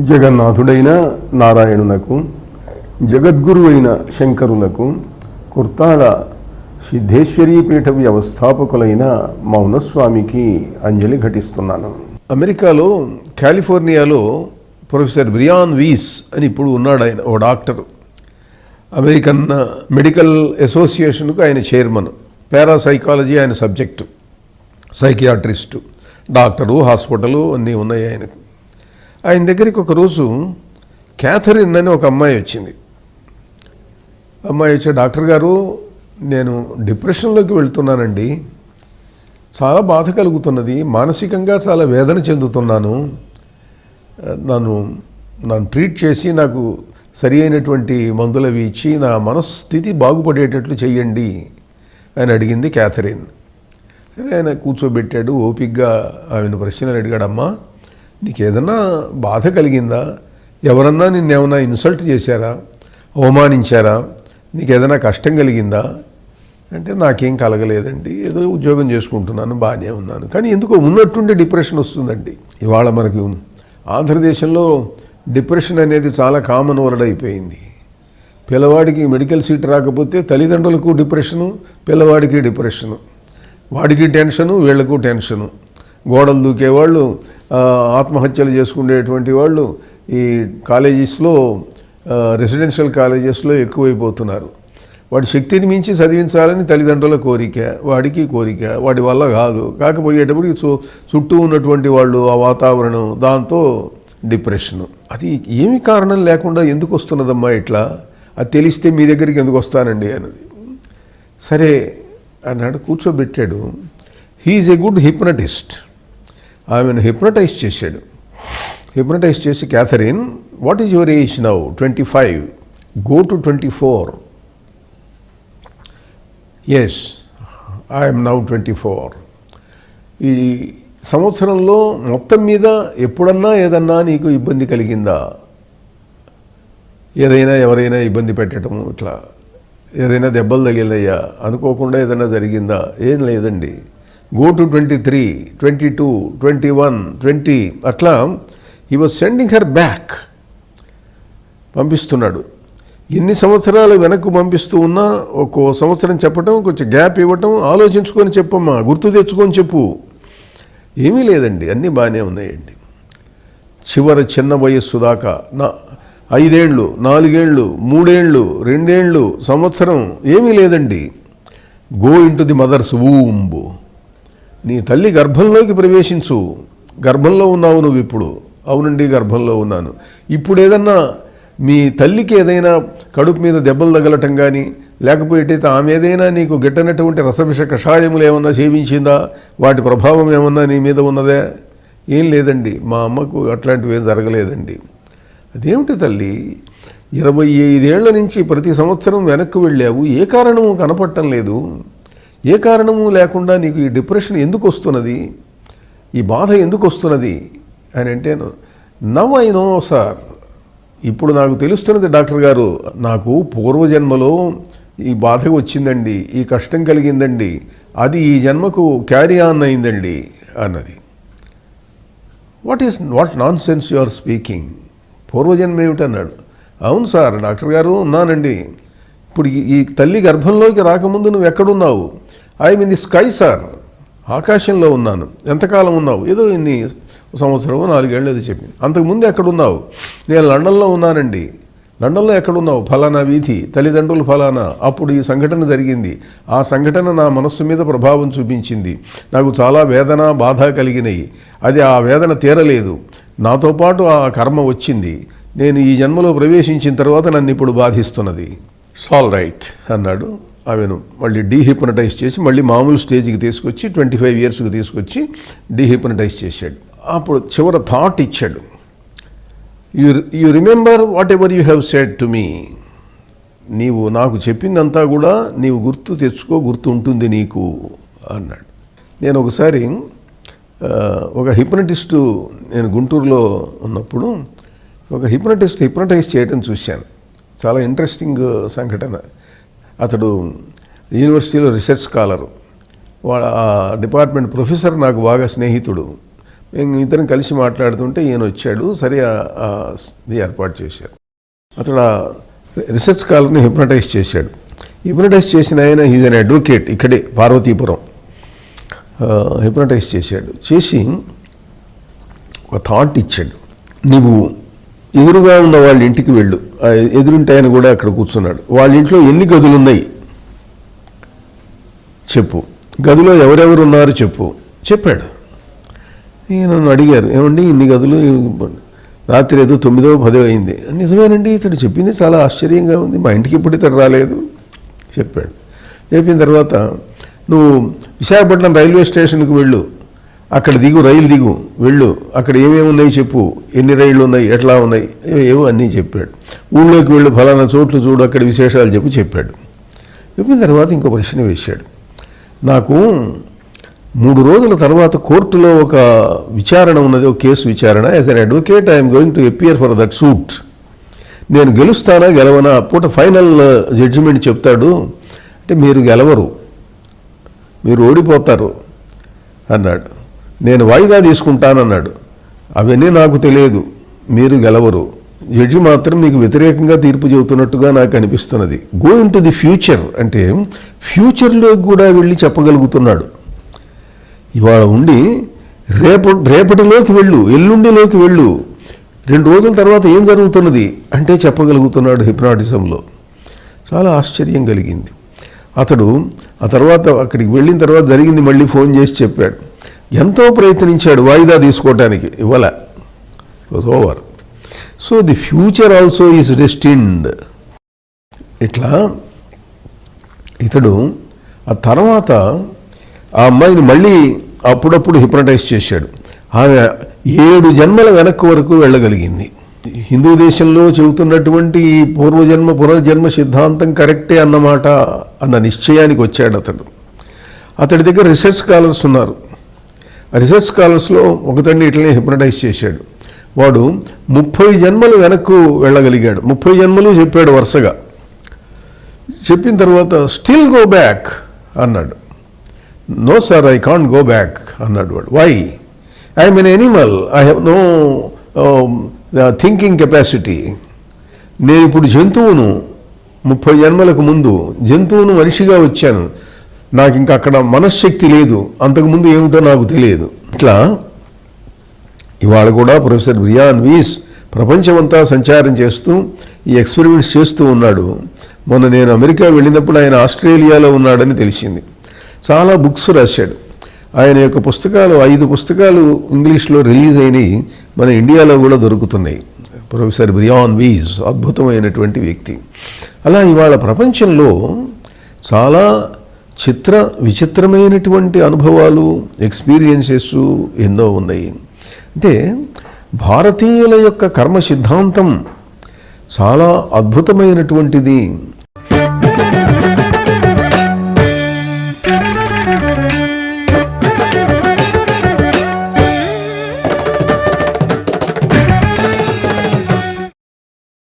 జగన్నాథుడైన నారాయణునకు జగద్గురువైన శంకరులకు కుర్తాళ సిద్ధేశ్వరీపీఠ వ్యవస్థాపకులైన మౌనస్వామికి అంజలి ఘటిస్తున్నాను. అమెరికాలో కాలిఫోర్నియాలో professor Brian వీస్ అని ఇప్పుడు ఉన్నాడు. ఆయన ఓ డాక్టర్, అమెరికన్ మెడికల్ అసోసియేషన్కు ఆయన చైర్మన్, పారాసైకాలజీ ఆయన సబ్జెక్టు, సైకియాట్రిస్టు, డాక్టరు, హాస్పిటలు అన్నీ ఉన్నాయి ఆయనకు. ఆయన దగ్గరికి ఒకరోజు క్యాథరిన్ అని ఒక అమ్మాయి వచ్చింది. అమ్మాయి వచ్చి, డాక్టర్ గారు నేను డిప్రెషన్లోకి వెళ్తున్నానండి, చాలా బాధ కలుగుతున్నది, మానసికంగా చాలా వేదన చెందుతున్నాను, నన్ను ట్రీట్ చేసి నాకు సరి అయినటువంటి మందులు అవి ఇచ్చి నా మనస్థితి బాగుపడేటట్లు చెయ్యండి అని అడిగింది క్యాథరిన్. సరే, ఆయన కూర్చోబెట్టాడు, ఓపికగా ఆమెను ప్రశ్నలు అడిగాడు. అమ్మా, నీకు ఏదన్నా బాధ కలిగిందా? ఎవరన్నా నిన్నేమన్నా ఇన్సల్ట్ చేశారా, అవమానించారా, నీకు ఏదైనా కష్టం కలిగిందా అంటే, నాకేం కలగలేదండి, ఏదో ఉద్యోగం చేసుకుంటున్నాను, బాగానే ఉన్నాను, కానీ ఎందుకో ఉన్నట్టుండి డిప్రెషన్ వస్తుందండి. ఇవాళ మనకు ఆంధ్రదేశంలో డిప్రెషన్ అనేది చాలా కామన్ వర్డ్ అయిపోయింది. పిల్లవాడికి మెడికల్ సీట్ రాకపోతే తల్లిదండ్రులకు డిప్రెషను, పిల్లవాడికి డిప్రెషను, వాడికి టెన్షను, వీళ్లకు టెన్షను, గోడలు దూకేవాళ్ళు, ఆత్మహత్యలు చేసుకునేటువంటి వాళ్ళు ఈ కాలేజెస్లో, రెసిడెన్షియల్ కాలేజెస్లో ఎక్కువైపోతున్నారు. వాడి శక్తిని మించి చదివించాలని తల్లిదండ్రుల కోరిక, వాడికి కోరిక, వాడి వల్ల కాదు, కాకపోయేటప్పటికి చుట్టూ ఉన్నటువంటి వాళ్ళు, ఆ వాతావరణం, దాంతో డిప్రెషను. అది ఏమి కారణం లేకుండా ఎందుకు వస్తున్నదమ్మా ఇట్లా, అది తెలిస్తే మీ దగ్గరికి ఎందుకు వస్తానండి అన్నది. సరే అన్నాడు, కూర్చోబెట్టాడు. He's a good hypnotist. ఆమెను హిప్నటైజ్ చేశాడు. హిప్నటైజ్ చేసి, Catherine, what is your age now? 25. Go to 24. Yes, I'm now 24. ఈ సంవత్సరంలో మొత్తం మీద ఎప్పుడన్నా ఏదన్నా నీకు ఇబ్బంది కలిగిందా? ఏదైనా ఎవరైనా ఇబ్బంది పెట్టడము, ఇట్లా ఏదైనా దెబ్బలు తగిలినాయా, అనుకోకుండా ఏదైనా జరిగిందా? ఏం లేదండి. గో టు 23, 22, 21, 20 అట్లా he was sending her back. పంపిస్తున్నాడు. ఎన్ని సంవత్సరాలు వెనక్కు పంపిస్తూ ఉన్నా ఒక్కో సంవత్సరం చెప్పటం, కొంచెం గ్యాప్ ఇవ్వటం, ఆలోచించుకొని చెప్పమ్మా, గుర్తు తెచ్చుకొని చెప్పు. ఏమీ లేదండి, అన్నీ బాగానే ఉన్నాయండి. చివరి చిన్న వయస్సు దాకా 5 ఏళ్ళు, 4 ఏళ్ళు, 3 ఏళ్ళు, 2 ఏళ్ళు, సంవత్సరం ఏమీ లేదండి. Go into the mother's womb. నీ తల్లి గర్భంలోకి ప్రవేశించు. గర్భంలో ఉన్నావు నువ్వు ఇప్పుడు. అవునండి, గర్భంలో ఉన్నాను. ఇప్పుడు ఏదన్నా మీ తల్లికి ఏదైనా కడుపు మీద దెబ్బలు తగలటం కానీ, లేకపోతే ఆమె ఏదైనా నీకు గిట్టనటువంటి రసవిష కషాయములు ఏమన్నా సేవించిందా, వాటి ప్రభావం ఏమన్నా నీ మీద ఉన్నదే? ఏం లేదండి, మా అమ్మకు అట్లాంటివి ఏం జరగలేదండి. అదేమిటి తల్లి, 25 ఏళ్ల నుంచి ప్రతి సంవత్సరం వెనక్కి వెళ్ళావు, ఏ కారణము కనపడటం లేదు, ఏ కారణము లేకుండా నీకు ఈ డిప్రెషన్ ఎందుకు వస్తున్నది, ఈ బాధ ఎందుకు వస్తున్నది అని అంటే, నవ్ ఐ నో సార్, ఇప్పుడు నాకు తెలుస్తున్నది డాక్టర్ గారు, నాకు పూర్వజన్మలో ఈ బాధ వచ్చిందండి, ఈ కష్టం కలిగిందండి, అది ఈ జన్మకు క్యారీ ఆన్ అయిందండి అన్నది. What nonsense you are speaking? పూర్వజన్మ ఏమిటన్నాడు. అవును సార్ డాక్టర్ గారు, ఉన్నానండి. ఇప్పుడు ఈ తల్లి గర్భంలోకి రాకముందు నువ్వు ఎక్కడున్నావు? I'm in the sky sir, ఆకాశంలో ఉన్నాను. ఎంతకాలం ఉన్నావు? ఏదో ఇన్ని సంవత్సరం, 4 ఏళ్ళు ఏదో చెప్పింది. అంతకుముందు ఎక్కడున్నావు? నేను లండన్లో ఉన్నానండి. లండన్లో ఎక్కడున్నావు? ఫలానా వీధి, తల్లిదండ్రులు ఫలానా, అప్పుడు ఈ సంఘటన జరిగింది, ఆ సంఘటన నా మనస్సు మీద ప్రభావం చూపించింది, నాకు చాలా వేదన, బాధ కలిగినాయి, అది ఆ వేదన తీరలేదు, నాతో పాటు ఆ కర్మ వచ్చింది, నేను ఈ జన్మలో ప్రవేశించిన తర్వాత నన్ను ఇప్పుడు బాధిస్తున్నది. సాల్ రైట్ అన్నాడు. ఆమెను మళ్ళీ డీహిప్నటైజ్ చేసి మళ్ళీ మామూలు స్టేజ్కి తీసుకొచ్చి 25 ఇయర్స్కి తీసుకొచ్చి డీహిప్నటైజ్ చేశాడు. అప్పుడు చివర థాట్ ఇచ్చాడు. You remember whatever you have said to me. నీవు నాకు చెప్పిందంతా కూడా నీవు గుర్తు తెచ్చుకో, గుర్తు ఉంటుంది నీకు అన్నాడు. నేను ఒకసారి ఒక హిప్నటిస్టు, నేను గుంటూరులో ఉన్నప్పుడు ఒక హిప్నటైజ్ చేయడం చూశాను. చాలా ఇంట్రెస్టింగ్ సంఘటన. అతడు యూనివర్సిటీలో రీసెర్చ్ స్కాలరు, ఆ డిపార్ట్మెంట్ ప్రొఫెసర్ నాకు బాగా స్నేహితుడు. ఇద్దరం కలిసి మాట్లాడుతుంటే ఈయన వచ్చాడు. సరే ఇది ఏర్పాటు చేశారు. అతడు రీసెర్చ్ స్కాలర్ని హిప్నటైజ్ చేశాడు. హిప్నటైజ్ చేసిన ఆయన ఈజ్ అన్ అడ్వకేట్, ఇక్కడే పార్వతీపురం. హిప్నటైజ్ చేశాడు. చేసి ఒక థాట్ ఇచ్చాడు. నువ్వు ఎదురుగా ఉన్న వాళ్ళ ఇంటికి వెళ్ళు. ఎదురుంటే ఆయన కూడా అక్కడ కూర్చున్నాడు. వాళ్ళ ఇంట్లో ఎన్ని గదులు ఉన్నాయి చెప్పు, గదిలో ఎవరెవరు ఉన్నారు చెప్పు. చెప్పాడు. నన్ను అడిగారు, ఏమండి ఇన్ని గదులు, రాత్రి ఏదో 9వ 10వ అయింది. నిజమేనండి, ఇతడు చెప్పింది చాలా ఆశ్చర్యంగా ఉంది, మా ఇంటికి ఇప్పుడు ఇతడు రాలేదు చెప్పాడు. చెప్పిన తర్వాత నువ్వు విశాఖపట్నం రైల్వే స్టేషన్కి వెళ్ళు, అక్కడ రైలు దిగు, వెళ్ళు, అక్కడ ఏమేమి ఉన్నాయి చెప్పు, ఎన్ని రైళ్ళు ఉన్నాయి, ఎట్లా ఉన్నాయి, ఏవో అన్నీ చెప్పాడు. ఊళ్ళోకి వెళ్ళు, ఫలానా చోట్లు చూడు, అక్కడ విశేషాలు చెప్పాడు. చెప్పిన తర్వాత ఇంకో ప్రశ్న వేశాడు. నాకు 3 రోజుల తర్వాత కోర్టులో ఒక విచారణ ఉన్నది, ఒక కేసు విచారణ. As an advocate I'm going to appear for that suit. నేను గెలుస్తానా గెలవనా పూట ఫైనల్ జడ్జిమెంట్ చెప్తాడు. అంటే మీరు గెలవరు, మీరు ఓడిపోతారు అన్నాడు. నేను వాయిదా తీసుకుంటానన్నాడు. అవన్నీ నాకు తెలియదు, మీరు గెలవరు, జడ్జి మాత్రం మీకు వ్యతిరేకంగా తీర్పు చెబుతున్నట్టుగా నాకు అనిపిస్తున్నది. Go in to the future అంటే ఫ్యూచర్లోకి కూడా వెళ్ళి చెప్పగలుగుతున్నాడు. ఇవాళ ఉండి రేపటిలోకి వెళ్ళు, ఎల్లుండిలోకి వెళ్ళు, 2 రోజుల తర్వాత ఏం జరుగుతున్నది అంటే చెప్పగలుగుతున్నాడు హిప్నాటిజంలో. చాలా ఆశ్చర్యం కలిగింది. అతడు ఆ తర్వాత అక్కడికి వెళ్ళిన తర్వాత జరిగింది మళ్ళీ ఫోన్ చేసి చెప్పాడు. ఎంతో ప్రయత్నించాడు వాయిదా తీసుకోవటానికి, ఇవ్వాల, it was over. So the future also is destined. ఇట్లా ఇతడు ఆ తర్వాత ఆ అమ్మాయిని మళ్ళీ అప్పుడప్పుడు హిప్నటైజ్ చేశాడు. ఆమె 7 జన్మల వెనక్కి వరకు వెళ్ళగలిగింది. హిందూ దేశంలో చెబుతున్నటువంటి పూర్వజన్మ పునర్జన్మ సిద్ధాంతం కరెక్టే అన్నమాట అన్న నిశ్చయానికి వచ్చాడు అతడు. అతడి దగ్గర రీసెర్చ్ స్కాలర్స్ ఉన్నారు. ఆ రీసెర్చ్ స్కాలర్స్లో ఒకతండి ఇట్లనే హిప్నటైజ్ చేశాడు. వాడు 30 జన్మలు వెనక్కు వెళ్ళగలిగాడు. 30 జన్మలు చెప్పాడు వరుసగా. చెప్పిన తర్వాత స్టిల్ గో బ్యాక్ అన్నాడు. No sir, I can't go back అన్నాడు వాడు. Why? I'm an animal, I have no thinking capacity. నేను ఇప్పుడు జంతువును, 30 జన్మలకు ముందు జంతువును మనిషిగా వచ్చాను, నాకు ఇంకా అక్కడ మనశ్శక్తి లేదు, అంతకుముందు ఏమిటో నాకు తెలియదు. ఇట్లా ఇవాళ కూడా ప్రొఫెసర్ బ్రియాన్ వీస్ ప్రపంచమంతా సంచారం చేస్తూ ఈ ఎక్స్పెరిమెంట్స్ చేస్తూ ఉన్నాడు. మొన్న నేను అమెరికా వెళ్ళినప్పుడు ఆయన ఆస్ట్రేలియాలో ఉన్నాడని తెలిసింది. చాలా బుక్స్ రాశాడు. ఆయన యొక్క పుస్తకాలు 5 పుస్తకాలు ఇంగ్లీష్లో రిలీజ్ అయినాయి, మన ఇండియాలో కూడా దొరుకుతున్నాయి. ప్రొఫెసర్ బ్రియాన్ వీస్ అద్భుతమైనటువంటి వ్యక్తి. అలా ఇవాళ ప్రపంచంలో చాలా విచిత్రమైనటువంటి అనుభవాలు, ఎక్స్పీరియన్సెస్ ఎన్నో ఉన్నాయి. అంటే భారతీయుల యొక్క కర్మ సిద్ధాంతం చాలా అద్భుతమైనటువంటిది.